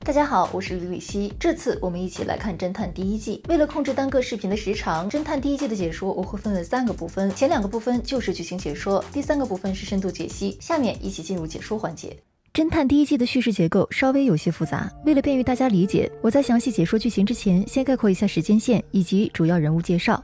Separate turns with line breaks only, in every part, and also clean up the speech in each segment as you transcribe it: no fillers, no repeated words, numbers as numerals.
大家好，我是李李希。这次我们一起来看侦探第一季。为了控制单个视频的时长，侦探第一季的解说我会分为3个部分，前2个部分就是剧情解说，第3个部分是深度解析。下面一起进入解说环节。侦探第一季的叙事结构稍微有些复杂，为了便于大家理解，我在详细解说剧情之前，先概括一下时间线以及主要人物介绍。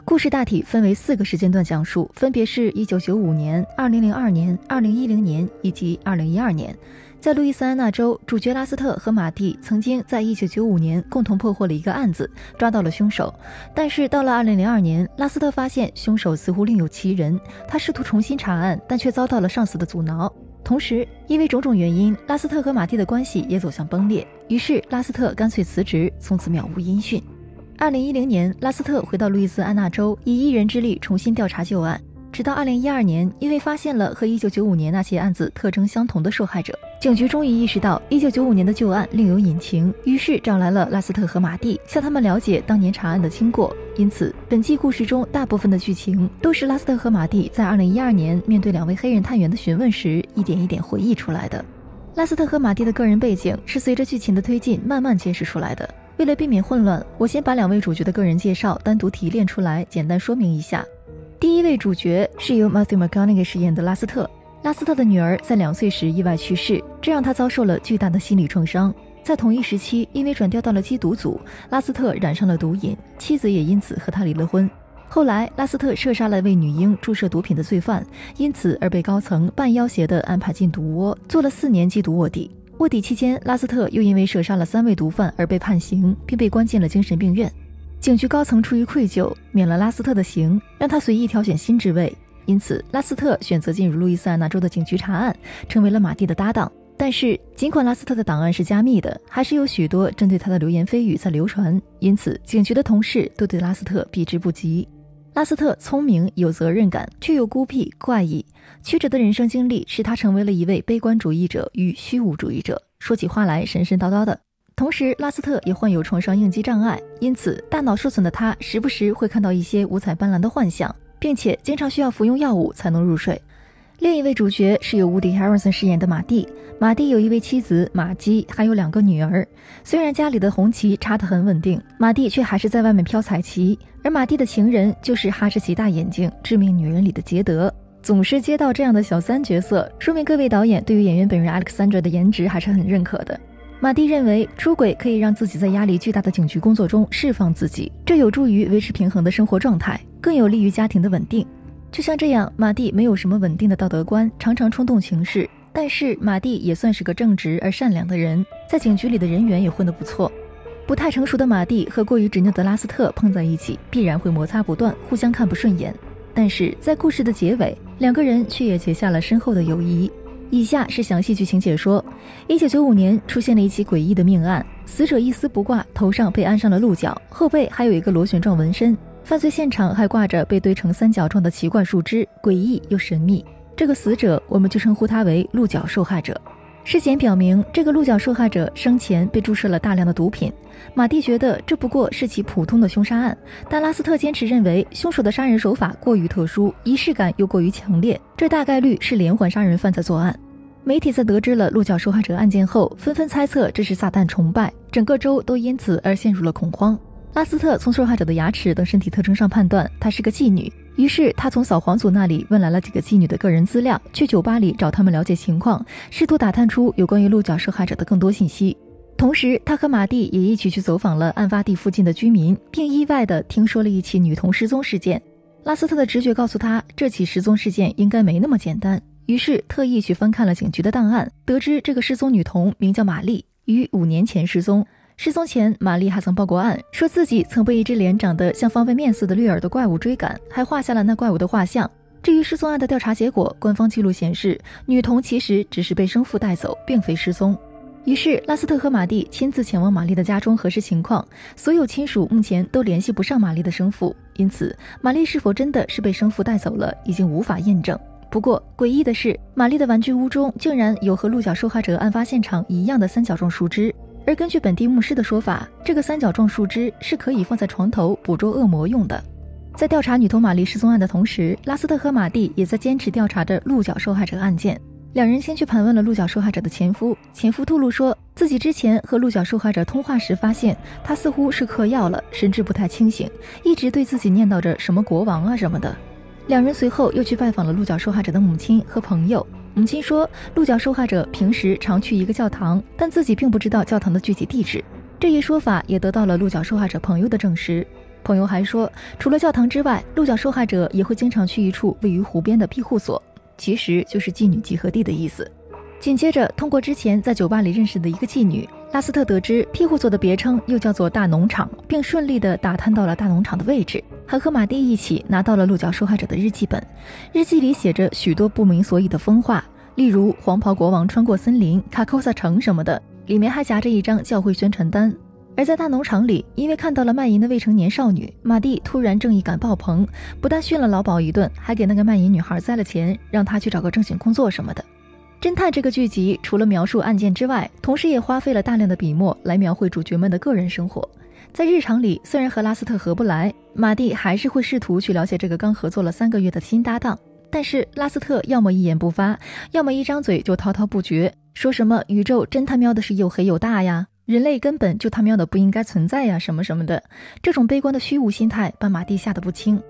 故事大体分为4个时间段讲述，分别是1995年、2002年、2010年以及2012年。在路易斯安那州，主角拉斯特和马蒂曾经在1995年共同破获了一个案子，抓到了凶手。但是到了2002年，拉斯特发现凶手似乎另有其人，他试图重新查案，但却遭到了上司的阻挠。同时，因为种种原因，拉斯特和马蒂的关系也走向崩裂，于是拉斯特干脆辞职，从此渺无音讯。2010年，拉斯特回到路易斯安那州，以一人之力重新调查旧案。直到2012年，因为发现了和1995年那起案子特征相同的受害者，警局终于意识到1995年的旧案另有隐情，于是找来了拉斯特和马蒂，向他们了解当年查案的经过。因此，本季故事中大部分的剧情都是拉斯特和马蒂在2012年面对2位黑人探员的询问时，一点一点回忆出来的。拉斯特和马蒂的个人背景是随着剧情的推进慢慢揭示出来的。为了避免混乱，我先把2位主角的个人介绍单独提炼出来，简单说明一下。第1位主角是由 Matthew McConaughey 饰演的拉斯特。拉斯特的女儿在2岁时意外去世，这让他遭受了巨大的心理创伤。在同一时期，因为转调到了缉毒组，拉斯特染上了毒瘾，妻子也因此和他离了婚。后来，拉斯特射杀了为女婴注射毒品的罪犯，因此而被高层半要挟地安排进毒窝，做了4年缉毒卧底。卧底期间，拉斯特又因为射杀了3位毒贩而被判刑，并被关进了精神病院。警局高层出于愧疚，免了拉斯特的刑，让他随意挑选新职位。因此，拉斯特选择进入路易斯安那州的警局查案，成为了马蒂的搭档。但是，尽管拉斯特的档案是加密的，还是有许多针对他的流言蜚语在流传，因此警局的同事都对拉斯特避之不及。拉斯特聪明有责任感，却又孤僻怪异，曲折的人生经历使他成为了一位悲观主义者与虚无主义者，说起话来神神叨叨的。同时，拉斯特也患有创伤应激障碍，因此大脑受损的他时不时会看到一些五彩斑斓的幻象，并且经常需要服用药物才能入睡。另一位主角是由 Woody Harrelson 饰演的马蒂。马蒂有一位妻子马姬，还有2个女儿。虽然家里的红旗插得很稳定，马蒂却还是在外面飘彩旗。而马蒂的情人就是哈士奇大眼睛致命女人里的杰德。总是接到这样的小三角色，说明各位导演对于演员本人 Alexandra 的颜值还是很认可的。马蒂认为出轨可以让自己在压力巨大的警局工作中释放自己，这有助于维持平衡的生活状态，更有利于家庭的稳定。就像这样，马蒂没有什么稳定的道德观，常常冲动行事，但是马蒂也算是个正直而善良的人，在警局里的人缘也混得不错。不太成熟的马蒂和过于执拗的拉斯特碰在一起，必然会摩擦不断，互相看不顺眼。但是在故事的结尾，2个人却也结下了深厚的友谊。以下是详细剧情解说。1995年出现了一起诡异的命案，死者一丝不挂，头上被安上了鹿角，后背还有一个螺旋状纹身，犯罪现场还挂着被堆成3角状的奇怪树枝，诡异又神秘。这个死者我们就称呼他为鹿角受害者。尸检表明，这个鹿角受害者生前被注射了大量的毒品。马蒂觉得这不过是起普通的凶杀案，但拉斯特坚持认为凶手的杀人手法过于特殊，仪式感又过于强烈，这大概率是连环杀人犯在作案。媒体在得知了鹿角受害者案件后，纷纷猜测这是撒旦崇拜，整个州都因此而陷入了恐慌。拉斯特从受害者的牙齿等身体特征上判断她是个妓女，于是他从扫黄组那里问来了几个妓女的个人资料，去酒吧里找他们了解情况，试图打探出有关于鹿角受害者的更多信息。同时，他和马蒂也一起去走访了案发地附近的居民，并意外地听说了一起女童失踪事件。拉斯特的直觉告诉他，这起失踪事件应该没那么简单，于是特意去翻看了警局的档案，得知这个失踪女童名叫玛丽，于5年前失踪。失踪前，玛丽还曾报过案，说自己曾被一只脸长得像方便面似的绿耳的怪物追赶，还画下了那怪物的画像。至于失踪案的调查结果，官方记录显示，女童其实只是被生父带走，并非失踪。于是拉斯特和马蒂亲自前往玛丽的家中核实情况，所有亲属目前都联系不上玛丽的生父，因此玛丽是否真的是被生父带走了，已经无法验证。不过诡异的是，玛丽的玩具屋中竟然有和鹿角受害者案发现场一样的3角状树枝，而根据本地牧师的说法，这个3角状树枝是可以放在床头捕捉恶魔用的。在调查女童玛丽失踪案的同时，拉斯特和马蒂也在坚持调查着鹿角受害者案件。两人先去盘问了鹿角受害者的前夫，前夫透露说自己之前和鹿角受害者通话时发现他似乎是嗑药了，神志不太清醒，一直对自己念叨着什么国王啊什么的。两人随后又去拜访了鹿角受害者的母亲和朋友，母亲说鹿角受害者平时常去一个教堂，但自己并不知道教堂的具体地址。这一说法也得到了鹿角受害者朋友的证实。朋友还说，除了教堂之外，鹿角受害者也会经常去一处位于湖边的庇护所，其实就是妓女集合地的意思。紧接着，通过之前在酒吧里认识的一个妓女，拉斯特得知庇护所的别称又叫做大农场，并顺利地打探到了大农场的位置，还和马蒂一起拿到了鹿角受害者的日记本。日记里写着许多不明所以的疯话，例如黄袍国王穿过森林、卡科萨城什么的，里面还夹着一张教会宣传单。而在大农场里，因为看到了卖淫的未成年少女，马蒂突然正义感爆棚，不但训了老鸨一顿，还给那个卖淫女孩塞了钱，让她去找个正经工作什么的。侦探这个剧集除了描述案件之外，同时也花费了大量的笔墨来描绘主角们的个人生活。在日常里，虽然和拉斯特合不来，马蒂还是会试图去了解这个刚合作了3个月的新搭档，但是拉斯特要么一言不发，要么一张嘴就滔滔不绝，说什么宇宙真他喵的是又黑又大呀，人类根本就他喵的不应该存在呀，什么什么的。这种悲观的虚无心态把马蒂吓得不轻。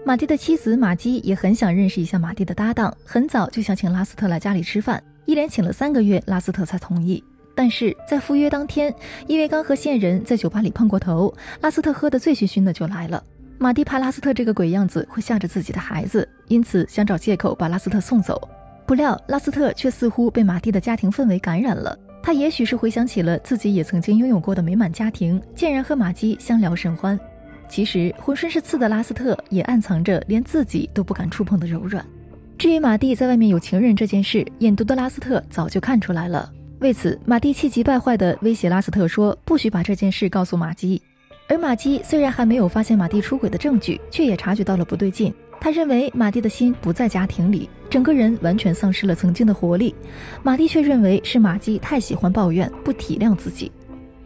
马蒂的妻子马基也很想认识一下马蒂的搭档，很早就想请拉斯特来家里吃饭，一连请了3个月，拉斯特才同意。但是在赴约当天，因为刚和线人在酒吧里碰过头，拉斯特喝得醉醺醺的就来了。马蒂怕拉斯特这个鬼样子会吓着自己的孩子，因此想找借口把拉斯特送走。不料拉斯特却似乎被马蒂的家庭氛围感染了，他也许是回想起了自己也曾经拥有过的美满家庭，竟然和马基相聊甚欢。其实浑身是刺的拉斯特也暗藏着连自己都不敢触碰的柔软。至于马蒂在外面有情人这件事，眼毒的拉斯特早就看出来了。为此，马蒂气急败坏地威胁拉斯特说不许把这件事告诉马基。而马基虽然还没有发现马蒂出轨的证据，却也察觉到了不对劲。他认为马蒂的心不在家庭里，整个人完全丧失了曾经的活力。马蒂却认为是马基太喜欢抱怨，不体谅自己。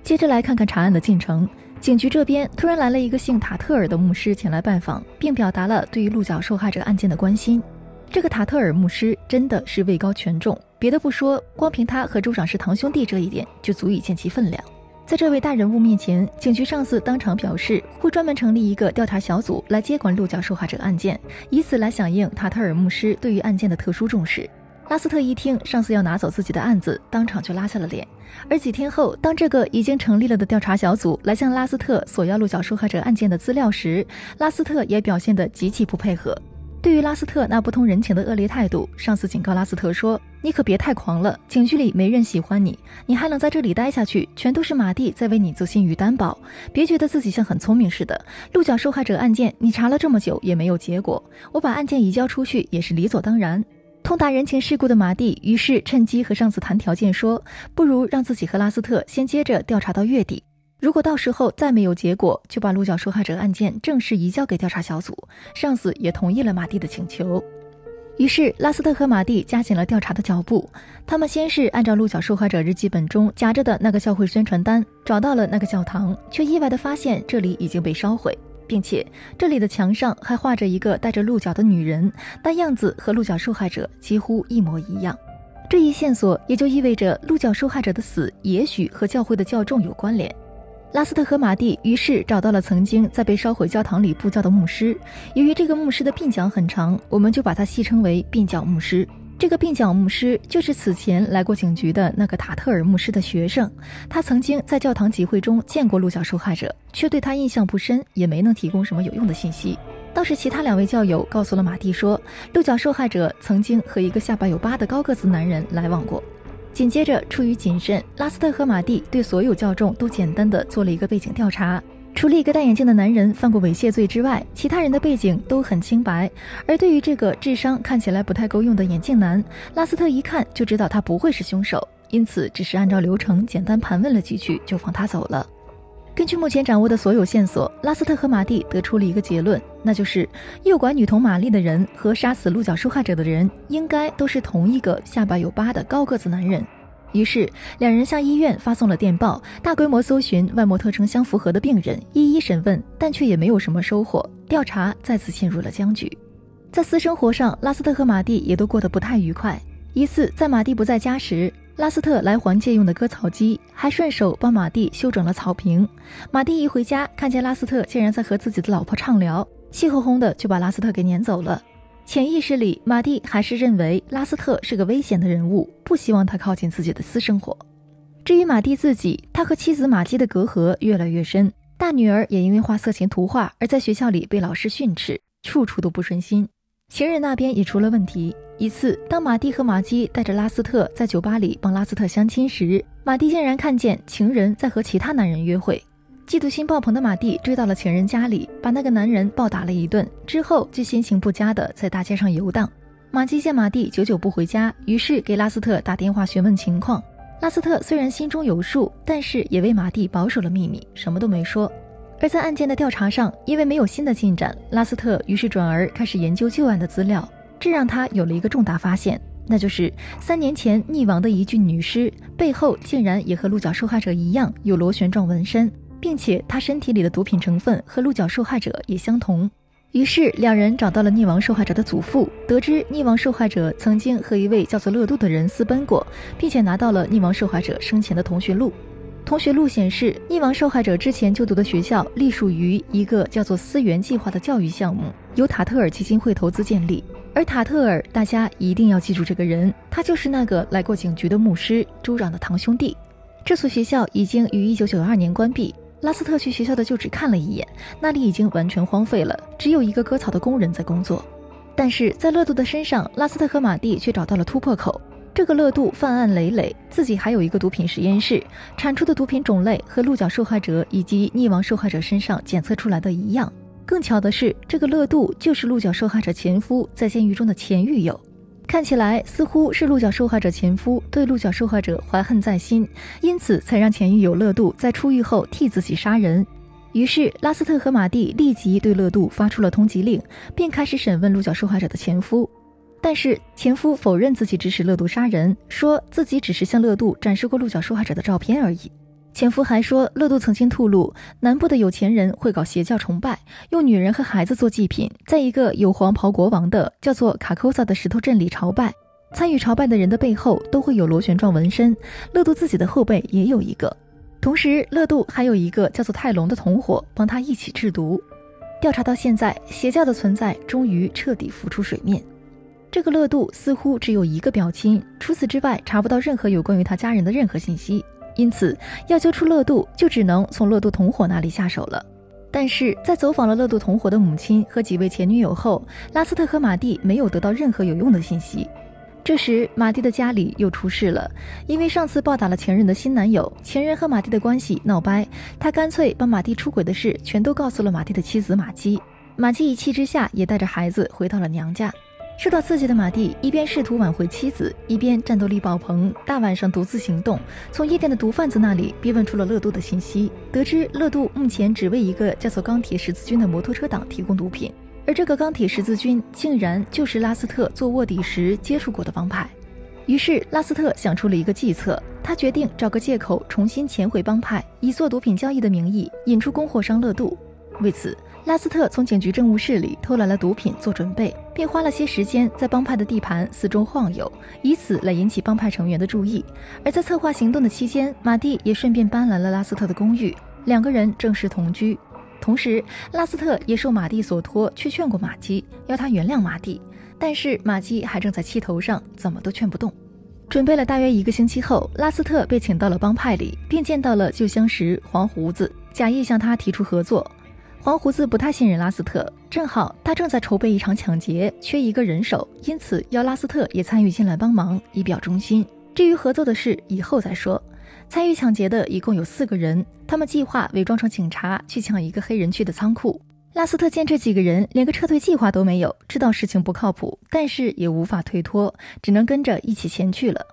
接着来看看查案的进程。警局这边突然来了一个姓塔特尔的牧师前来拜访，并表达了对于鹿角受害者案件的关心。这个塔特尔牧师真的是位高权重，别的不说，光凭他和州长是堂兄弟这一点就足以见其分量。在这位大人物面前，警局上司当场表示会专门成立一个调查小组来接管鹿角受害者案件，以此来响应塔特尔牧师对于案件的特殊重视。拉斯特一听上司要拿走自己的案子，当场就拉下了脸。而几天后，当这个已经成立了的调查小组来向拉斯特索要鹿角受害者案件的资料时，拉斯特也表现得极其不配合。对于拉斯特那不通人情的恶劣态度，上司警告拉斯特说，你可别太狂了，警局里没人喜欢你，你还能在这里待下去，全都是马蒂在为你做心鱼担保，别觉得自己像很聪明似的。鹿角受害者案件你查了这么久也没有结果，我把案件移交出去也是理所当然。通达人情世故的马蒂于是趁机和上司谈条件，说不如让自己和拉斯特先接着调查到月底，如果到时候再没有结果，就把鹿角受害者案件正式移交给调查小组。上司也同意了马蒂的请求。于是拉斯特和马蒂加紧了调查的脚步，他们先是按照鹿角受害者日记本中夹着的那个教会宣传单找到了那个教堂，却意外地发现这里已经被烧毁，并且这里的墙上还画着一个带着鹿角的女人，但样子和鹿角受害者几乎一模一样。这一线索也就意味着鹿角受害者的死也许和教会的教众有关联。拉斯特和马蒂于是找到了曾经在被烧毁教堂里布教的牧师，由于这个牧师的鬓角很长，我们就把他戏称为鬓角牧师。这个鬓角牧师就是此前来过警局的那个塔特尔牧师的学生，他曾经在教堂集会中见过鹿角受害者，却对他印象不深，也没能提供什么有用的信息。倒是其他2位教友告诉了马蒂说，鹿角受害者曾经和一个下巴有疤的高个子男人来往过。紧接着出于谨慎，拉斯特和马蒂对所有教众都简单的做了一个背景调查，除了一个戴眼镜的男人犯过猥亵罪之外，其他人的背景都很清白。而对于这个智商看起来不太够用的眼镜男，拉斯特一看就知道他不会是凶手，因此只是按照流程简单盘问了几句就放他走了。根据目前掌握的所有线索，拉斯特和马蒂得出了一个结论，那就是诱拐女童玛丽的人和杀死鹿角受害者的人应该都是同一个下巴有疤的高个子男人。于是2人向医院发送了电报，大规模搜寻外貌特征相符合的病人，一一审问，但却也没有什么收获，调查再次陷入了僵局。在私生活上，拉斯特和马蒂也都过得不太愉快。一次在马蒂不在家时，拉斯特来还借用的割草机，还顺手帮马蒂修整了草坪。马蒂一回家，看见拉斯特竟然在和自己的老婆畅聊，气哄哄的就把拉斯特给撵走了。潜意识里，马蒂还是认为拉斯特是个危险的人物，不希望他靠近自己的私生活。至于马蒂自己，他和妻子马基的隔阂越来越深，大女儿也因为画色情图画而在学校里被老师训斥，处处都不顺心。情人那边也出了问题。一次，当马蒂和马基带着拉斯特在酒吧里帮拉斯特相亲时，马蒂竟然看见情人在和其他男人约会。嫉妒心爆棚的马蒂追到了情人家里，把那个男人暴打了一顿，之后就心情不佳的在大街上游荡。马基见马蒂久久不回家，于是给拉斯特打电话询问情况。拉斯特虽然心中有数，但是也为马蒂保守了秘密，什么都没说。而在案件的调查上，因为没有新的进展，拉斯特于是转而开始研究旧案的资料，这让他有了一个重大发现，那就是3年前溺亡的一具女尸背后竟然也和鹿角受害者一样有螺旋状纹身，并且她身体里的毒品成分和鹿角受害者也相同。于是两人找到了溺亡受害者的祖父，得知溺亡受害者曾经和一位叫做乐度的人私奔过，并且拿到了溺亡受害者生前的同学录。同学录显示，溺亡受害者之前就读的学校隶属于一个叫做思源计划的教育项目，由塔特尔基金会投资建立。而塔特尔，大家一定要记住这个人，他就是那个来过警局的牧师州长的堂兄弟。这所学校已经于1992年关闭，拉斯特去学校的旧址看了一眼，那里已经完全荒废了，只有一个割草的工人在工作。但是在乐度的身上，拉斯特和马蒂却找到了突破口。这个乐度犯案累累，自己还有一个毒品实验室，产出的毒品种类和鹿角受害者以及溺亡受害者身上检测出来的一样。更巧的是，这个乐度就是鹿角受害者前夫在监狱中的前狱友。看起来似乎是鹿角受害者前夫对鹿角受害者怀恨在心，因此才让前狱友乐度在出狱后替自己杀人。于是拉斯特和马蒂立即对乐度发出了通缉令，并开始审问鹿角受害者的前夫。但是前夫否认自己指使乐度杀人，说自己只是向乐度展示过鹿角受害者的照片而已。前夫还说，乐度曾经吐露，南部的有钱人会搞邪教崇拜，用女人和孩子做祭品，在一个有黄袍国王的叫做卡科萨的石头镇里朝拜。参与朝拜的人的背后都会有螺旋状纹身，乐度自己的后背也有一个。同时乐度还有一个叫做泰隆的同伙帮他一起制毒。调查到现在，邪教的存在终于彻底浮出水面。这个乐度似乎只有一个表亲，除此之外查不到任何有关于他家人的任何信息，因此要揪出乐度就只能从乐度同伙那里下手了。但是在走访了乐度同伙的母亲和几位前女友后，拉斯特和马蒂没有得到任何有用的信息。这时马蒂的家里又出事了，因为上次暴打了前任的新男友，前任和马蒂的关系闹掰，他干脆把马蒂出轨的事全都告诉了马蒂的妻子马基。马基一气之下也带着孩子回到了娘家。受到刺激的马蒂一边试图挽回妻子，一边战斗力爆棚，大晚上独自行动，从夜店的毒贩子那里逼问出了乐度的信息，得知乐度目前只为一个叫做钢铁十字军的摩托车党提供毒品，而这个钢铁十字军竟然就是拉斯特做卧底时接触过的帮派。于是拉斯特想出了一个计策，他决定找个借口重新潜回帮派，以做毒品交易的名义引出供货商乐度。为此拉斯特从警局政务室里偷来了毒品做准备，并花了些时间在帮派的地盘四周晃悠，以此来引起帮派成员的注意。而在策划行动的期间，马蒂也顺便搬来了拉斯特的公寓，两个人正式同居。同时拉斯特也受马蒂所托去劝过马基，要他原谅马蒂，但是马基还正在气头上，怎么都劝不动。准备了大约1个星期后，拉斯特被请到了帮派里，并见到了旧相识黄胡子，假意向他提出合作。黄胡子不太信任拉斯特，正好他正在筹备一场抢劫，缺一个人手，因此要拉斯特也参与进来帮忙，以表忠心。至于合作的事以后再说。参与抢劫的一共有4个人，他们计划伪装成警察去抢一个黑人区的仓库。拉斯特见这几个人连个撤退计划都没有，知道事情不靠谱，但是也无法推脱，只能跟着一起前去了。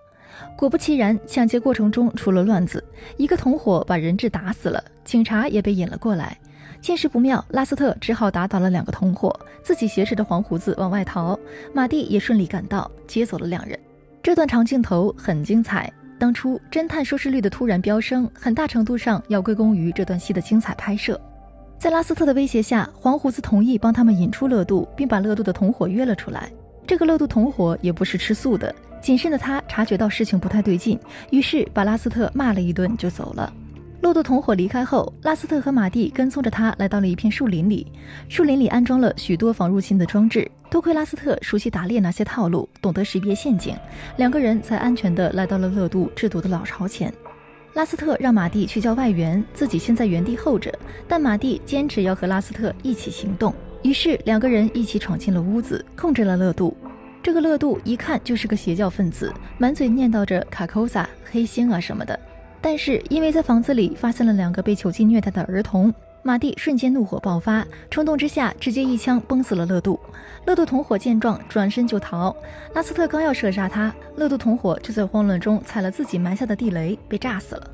果不其然，抢劫过程中出了乱子，一个同伙把人质打死了，警察也被引了过来。见势不妙，拉斯特只好打倒了2个同伙，自己挟持着黄胡子往外逃，马蒂也顺利赶到，接走了2人。这段长镜头很精彩，当初侦探收视率的突然飙升，很大程度上要归功于这段戏的精彩拍摄。在拉斯特的威胁下，黄胡子同意帮他们引出乐度，并把乐度的同伙约了出来。这个乐度同伙也不是吃素的，谨慎的他察觉到事情不太对劲，于是把拉斯特骂了一顿就走了。骆驼同伙离开后，拉斯特和马蒂跟踪着他来到了一片树林里。树林里安装了许多防入侵的装置，多亏拉斯特熟悉打猎那些套路，懂得识别陷阱，两个人才安全地来到了乐度制毒的老巢前。拉斯特让马蒂去叫外援，自己先在原地候着，但马蒂坚持要和拉斯特一起行动，于是两个人一起闯进了屋子，控制了乐度。这个乐度一看就是个邪教分子，满嘴念叨着卡扣萨、黑星啊什么的。但是因为在房子里发现了2个被囚禁虐待的儿童，马蒂瞬间怒火爆发，冲动之下直接一枪崩死了乐度。乐度同伙见状转身就逃，拉斯特刚要射杀他，乐度同伙就在慌乱中踩了自己埋下的地雷，被炸死了。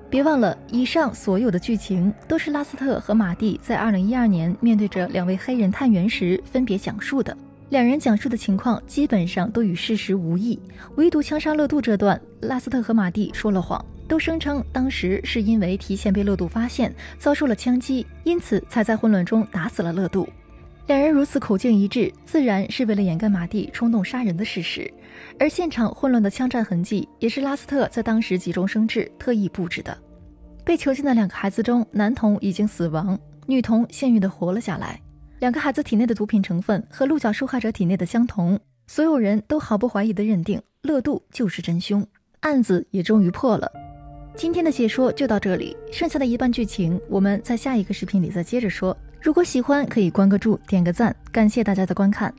别忘了，以上所有的剧情都是拉斯特和马蒂在2012年面对着2位黑人探员时分别讲述的。两人讲述的情况基本上都与事实无异，唯独枪杀乐度这段，拉斯特和马蒂说了谎，都声称当时是因为提前被乐度发现，遭受了枪击，因此才在混乱中打死了乐度。两人如此口径一致，自然是为了掩盖马蒂冲动杀人的事实，而现场混乱的枪战痕迹也是拉斯特在当时急中生智特意布置的。被囚禁的2个孩子中，男童已经死亡，女童幸运地活了下来。2个孩子体内的毒品成分和鹿角受害者体内的相同，所有人都毫不怀疑地认定乐度就是真凶，案子也终于破了。今天的解说就到这里，剩下的一半剧情我们在下一个视频里再接着说。如果喜欢可以关个注点个赞，感谢大家的观看。